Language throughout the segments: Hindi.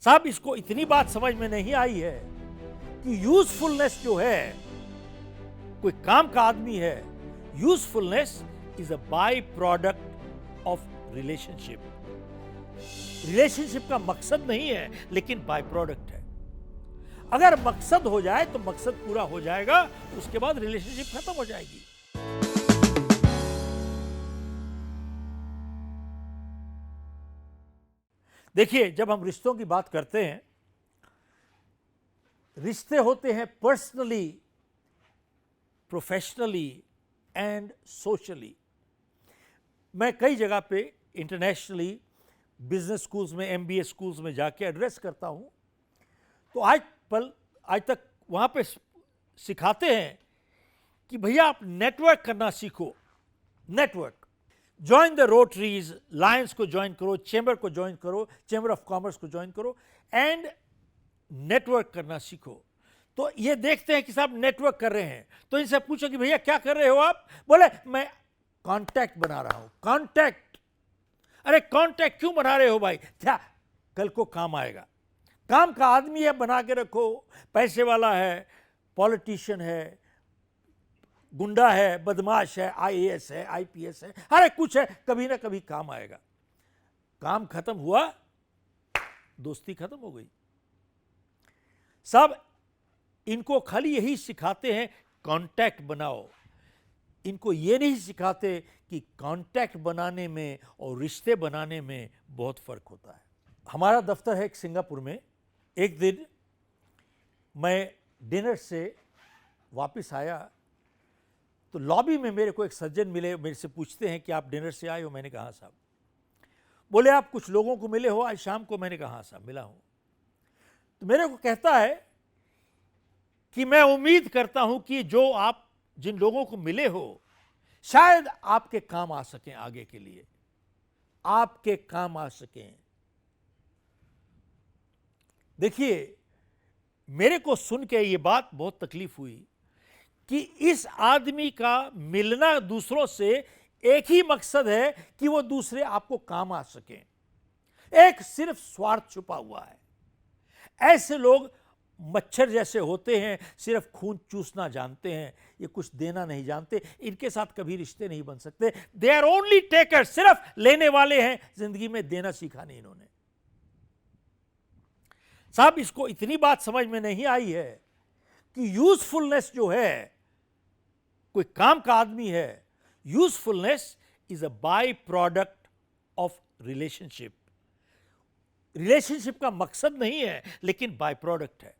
साहब इसको इतनी बात समझ में नहीं आई है कि यूजफुलनेस जो है, कोई काम का आदमी है, usefulness is a by product of relationship. Relationship का मकसद नहीं है लेकिन बाय प्रोडक्ट है। अगर मकसद हो जाए तो मकसद पूरा हो जाएगा, उसके बाद रिलेशनशिप खत्म हो जाएगी। देखिए, जब हम रिश्तों की बात करते हैं, रिश्ते होते हैं पर्सनली, प्रोफेशनली एंड सोशली। मैं कई जगह पे इंटरनेशनली बिजनेस स्कूल्स में, एमबीए स्कूल्स में जाके एड्रेस करता हूं, तो आज तक वहां पे सिखाते हैं कि भैया आप नेटवर्क करना सीखो। Network, join the Rotaries, Lions को ज्वाइन करो, चैम्बर को ज्वाइन करो, चैम्बर ऑफ कॉमर्स को ज्वाइन करो एंड नेटवर्क करना सीखो। तो ये देखते हैं कि साहब नेटवर्क कर रहे हैं, तो इनसे पूछो कि भैया क्या कर रहे हो आप? बोले मैं कांटेक्ट बना रहा हूं। कांटेक्ट? अरे कांटेक्ट क्यों बना रहे हो भाई? क्या कल को काम आएगा। काम का आदमी है, बना के रखो। पैसे वाला है, पॉलिटिशियन है, गुंडा है, बदमाश है, आईएएस है, आईपीएस है, अरे कुछ है, कभी ना कभी काम आएगा। काम खत्म हुआ, दोस्ती खत्म हो गई। सब इनको खाली यही सिखाते हैं कांटेक्ट बनाओ। इनको ये नहीं सिखाते कि कांटेक्ट बनाने में और रिश्ते बनाने में बहुत फर्क होता है। हमारा दफ्तर है एक सिंगापुर में। एक दिन मैं डिनर से वापस आया तो लॉबी में मेरे को एक सज्जन मिले, मेरे से पूछते हैं कि आप डिनर से आए हो? मैंने कहा साहब। बोले आप कुछ लोगों को मिले हो आज शाम को? मैंने कहा साहब मिला हूं। तो मेरे को कहता है कि मैं उम्मीद करता हूं कि जो आप जिन लोगों को मिले हो शायद आपके काम आ सकें, आगे के लिए आपके काम आ सकें। देखिए, मेरे को सुन के ये बात बहुत तकलीफ हुई कि इस आदमी का मिलना दूसरों से एक ही मकसद है कि वो दूसरे आपको काम आ सकें। एक सिर्फ स्वार्थ छुपा हुआ है। ऐसे लोग मच्छर जैसे होते हैं, सिर्फ खून चूसना जानते हैं, ये कुछ देना नहीं जानते। इनके साथ कभी रिश्ते नहीं बन सकते। दे आर ओनली टेकर, सिर्फ लेने वाले हैं, जिंदगी में देना सीखा नहीं इन्होंने। साहब इसको इतनी बात समझ में नहीं आई है कि यूजफुलनेस जो है, कोई काम का आदमी है, usefulness is a by product of relationship. Relationship का मकसद नहीं है लेकिन बाय प्रोडक्ट है।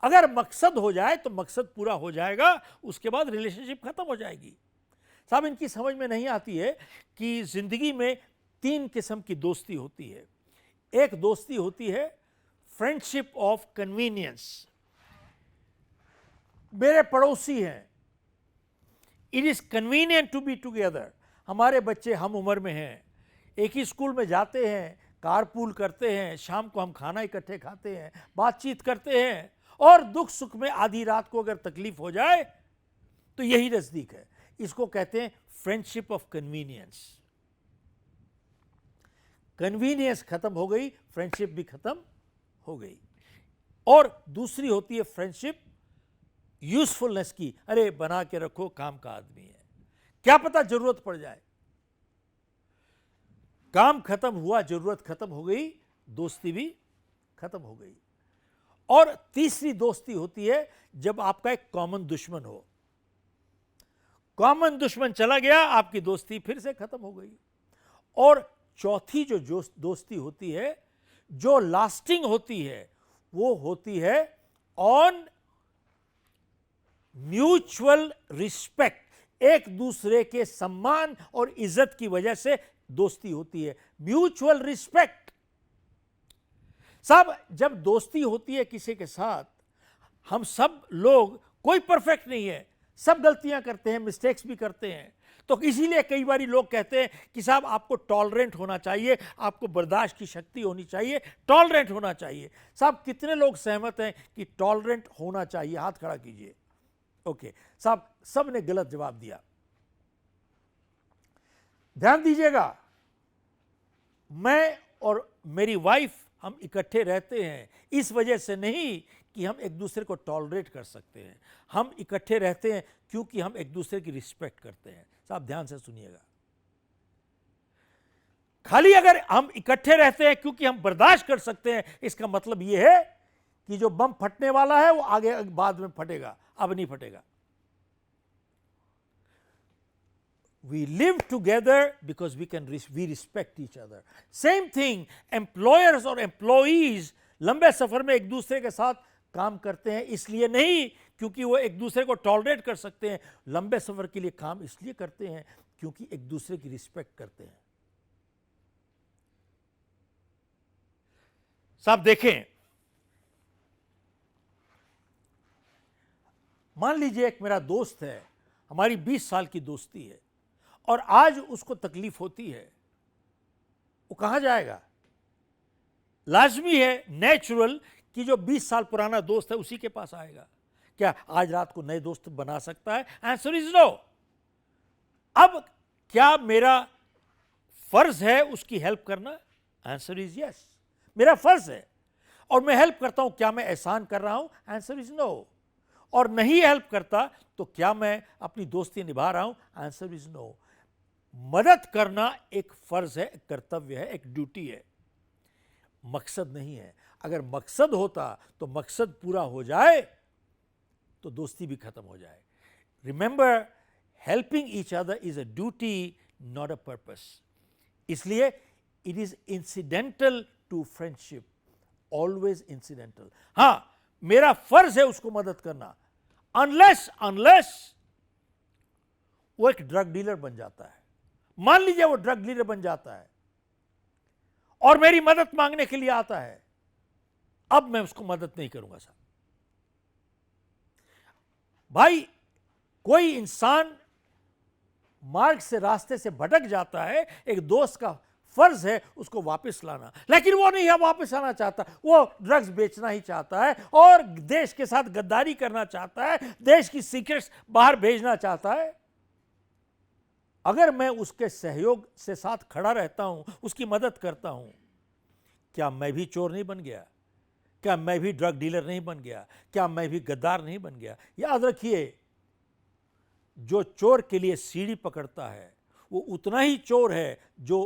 अगर मकसद हो जाए तो मकसद पूरा हो जाएगा, उसके बाद रिलेशनशिप खत्म हो जाएगी। साहब इनकी समझ में नहीं आती है कि जिंदगी में 3 किस्म की दोस्ती होती है। एक दोस्ती होती है फ्रेंडशिप ऑफ कन्वीनियंस। मेरे पड़ोसी हैं, it is convenient to be together. हमारे बच्चे हम उम्र में हैं, एक ही स्कूल में जाते हैं, कारपूल करते हैं, शाम को हम खाना इकट्ठे खाते हैं, बातचीत करते हैं, और दुख सुख में आधी रात को अगर तकलीफ हो जाए तो यही नजदीक है। इसको कहते हैं फ्रेंडशिप ऑफ कन्वीनियंस। कन्वीनियंस खत्म हो गई, फ्रेंडशिप भी खत्म हो गई। और दूसरी होती है फ्रेंडशिप यूजफुलनेस की। अरे बना के रखो, काम का आदमी है, क्या पता जरूरत पड़ जाए। काम खत्म हुआ, जरूरत खत्म हो गई, दोस्ती भी खत्म हो गई। और तीसरी दोस्ती होती है जब आपका एक कॉमन दुश्मन हो। कॉमन दुश्मन चला गया, आपकी दोस्ती फिर से खत्म हो गई। और चौथी जो दोस्ती होती है, जो लास्टिंग होती है, वो होती है ऑन म्यूचुअल रिस्पेक्ट। एक दूसरे के सम्मान और इज्जत की वजह से दोस्ती होती है, म्यूचुअल रिस्पेक्ट। साहब जब दोस्ती होती है किसी के साथ, हम सब लोग, कोई परफेक्ट नहीं है, सब गलतियां करते हैं, मिस्टेक्स भी करते हैं। तो इसीलिए कई बार लोग कहते हैं कि साहब आपको टॉलरेंट होना चाहिए, आपको बर्दाश्त की शक्ति होनी चाहिए, टॉलरेंट होना चाहिए। साहब कितने लोग सहमत हैं कि टॉलरेंट होना चाहिए? हाथ खड़ा कीजिए। ओके साहब, सब ने गलत जवाब दिया। ध्यान दीजिएगा, मैं और मेरी वाइफ हम इकट्ठे रहते हैं इस वजह से नहीं कि हम एक दूसरे को टॉलरेट कर सकते हैं, हम इकट्ठे रहते हैं क्योंकि हम एक दूसरे की रिस्पेक्ट करते हैं। साहब ध्यान से सुनिएगा, खाली अगर हम इकट्ठे रहते हैं क्योंकि हम बर्दाश्त कर सकते हैं, इसका मतलब यह है कि जो बम फटने वाला है वो आगे बाद में फटेगा, अब नहीं फटेगा। We live together because we respect each other. Same thing, employers और employees लंबे सफर में एक दूसरे के साथ काम करते हैं, इसलिए नहीं क्योंकि वो एक दूसरे को टॉलरेट कर सकते हैं, लंबे सफर के लिए काम इसलिए करते हैं क्योंकि एक दूसरे की रिस्पेक्ट करते हैं। साहब देखें, मान लीजिए एक मेरा दोस्त है, हमारी 20 साल की दोस्ती है और आज उसको तकलीफ होती है, वो कहां जाएगा? लाजमी है, नेचुरल, कि जो 20 साल पुराना दोस्त है उसी के पास आएगा। क्या आज रात को नए दोस्त बना सकता है? Answer is no. अब क्या मेरा फर्ज है उसकी हेल्प करना? आंसर इज यस, मेरा फर्ज है और मैं हेल्प करता हूं। क्या मैं एहसान कर रहा हूं? Answer is no. और नहीं हेल्प करता तो क्या मैं अपनी दोस्ती निभा रहा हूं? Answer is no. मदद करना एक फर्ज है, एक कर्तव्य है, एक ड्यूटी है, मकसद नहीं है। अगर मकसद होता तो मकसद पूरा हो जाए तो दोस्ती भी खत्म हो जाए। Remember, helping each other is a duty, not a purpose. इसलिए it is incidental to friendship, always incidental. हां, मेरा फर्ज है उसको मदद करना, अनलेस वो एक ड्रग डीलर बन जाता है। मान लीजिए वो ड्रग डीलर बन जाता है और मेरी मदद मांगने के लिए आता है, अब मैं उसको मदद नहीं करूंगा। साहब भाई, कोई इंसान मार्ग से, रास्ते से भटक जाता है, एक दोस्त का फर्ज है उसको वापस लाना, लेकिन वो नहीं वापस आना चाहता, वो ड्रग्स बेचना ही चाहता है और देश के साथ गद्दारी करना चाहता है, देश की सीक्रेट्स बाहर भेजना चाहता है। अगर मैं उसके सहयोग से साथ खड़ा रहता हूं, उसकी मदद करता हूं, क्या मैं भी चोर नहीं बन गया? क्या मैं भी ड्रग डीलर नहीं बन गया? क्या मैं भी गद्दार नहीं बन गया? याद रखिए, जो चोर के लिए सीढ़ी पकड़ता है वो उतना ही चोर है जो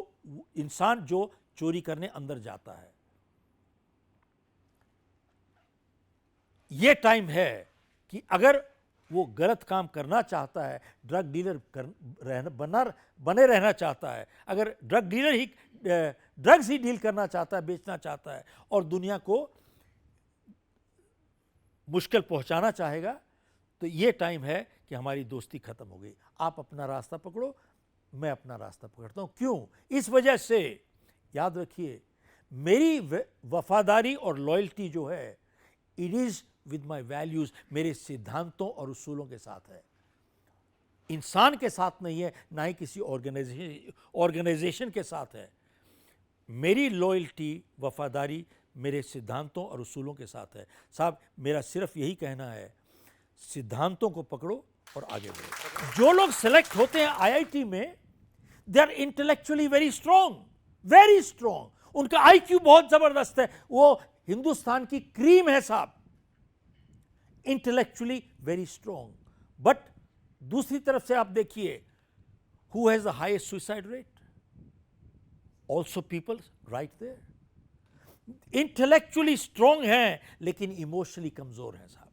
इंसान जो चोरी करने अंदर जाता है। ये टाइम है कि अगर वो गलत काम करना चाहता है, ड्रग डीलर बने रहना चाहता है, अगर ड्रग डीलर ही ड्रग्स ही डील करना चाहता है, बेचना चाहता है और दुनिया को मुश्किल पहुंचाना चाहेगा, तो ये टाइम है कि हमारी दोस्ती खत्म हो गई। आप अपना रास्ता पकड़ो, मैं अपना रास्ता पकड़ता हूं। क्यों? इस वजह से, याद रखिए, मेरी वफादारी और लॉयल्टी जो है, it is with my values, मेरे सिद्धांतों और उसूलों के साथ है, इंसान के साथ नहीं है, ना ही किसी ऑर्गेनाइजेशन के साथ है। मेरी लॉयल्टी, वफादारी मेरे सिद्धांतों और उसूलों के साथ है। साहब, मेरा सिर्फ यही कहना है, सिद्धांतों को पकड़ो और आगे बढ़ो। जो लोग सेलेक्ट होते हैं आईआईटी में, they are intellectually very strong, उनका आईक्यू बहुत जबरदस्त है, वो हिंदुस्तान की क्रीम है साहब, इंटेलेक्चुअली वेरी स्ट्रॉन्ग। बट दूसरी तरफ से आप देखिए, who has the highest suicide rate? Also people right there. Intellectually strong हैं लेकिन इमोशनली कमजोर हैं साहब।